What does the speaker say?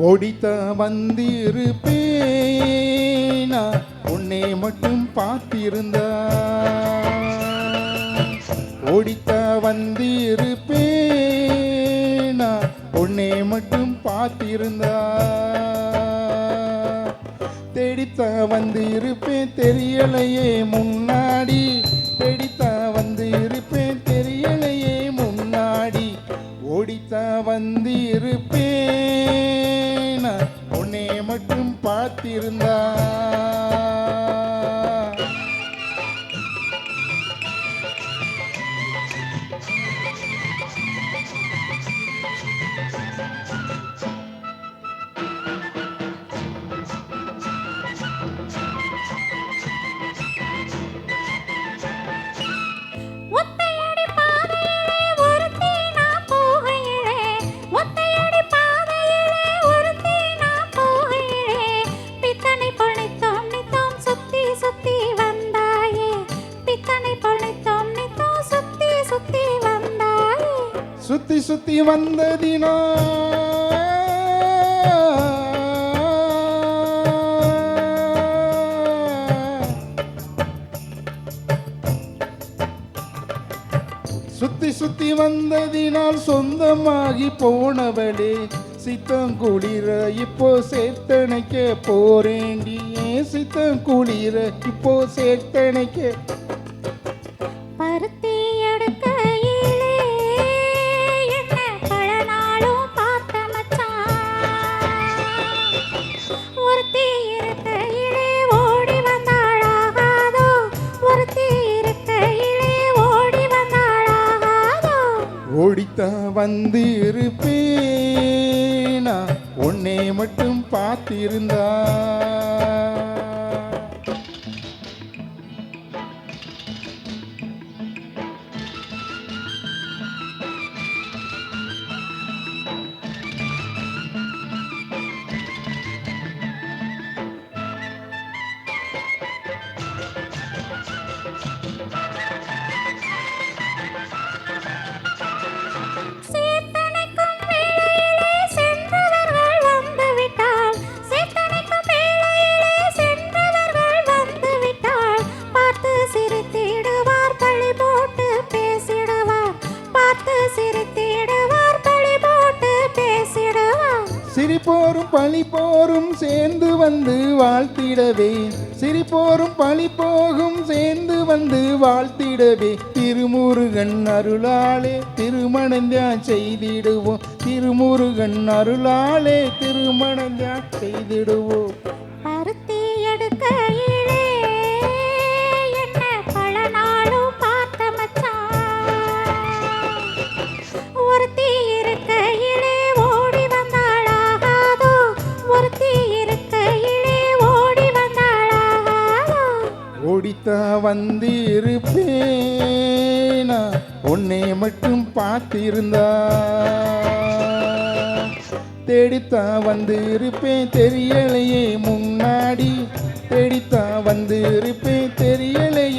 ஓடித்த வந்திருப்பேனா உன்னை மட்டும் பார்த்திருந்தா ஓடித்த வந்திருப்பேனா உன்னை மட்டும் பார்த்திருந்தா தேடித்த வந்து இருப்பேன் தெரியலையே முன்னாடி தேடித்த வந்து இருப்பேன் தெரியலையே முன்னாடி ஓடித்த வந்து இருப்பேன் உன்னை மட்டும் பார்த்திருந்தா சுத்தி சுத்தி வந்ததினா சுத்தி சுத்தி வந்ததினால் சொந்தமாகி போனவளே சித்தம் குளிர இப்போ சேர்த்தணைக்க போறேண்டி சித்தம் குளிர இப்போ சேர்த்தணைக்க ஓடித்த வந்து இருப்பேனா உன்னை மட்டும் பார்த்திருந்தா சிரிப்போரும் பழி போரும் சேர்ந்து வந்து வாழ்த்திடவே சிரிப்போரும் பழி போகும் சேர்ந்து வந்து வாழ்த்திடவே திருமுருகன் அருளாலே திருமணந்தான் செய்திடுவோம் திருமுருகன் அருளாலே திருமணந்தான் செய்திடுவோம் ஓடித்த வந்து இருப்பேனா உன்னை மட்டும் பார்த்திருந்தா தேடித்த வந்து இருப்பேன் தெரியலையே முன்னாடி தேடித்த வந்து இருப்பேன் தெரியலையே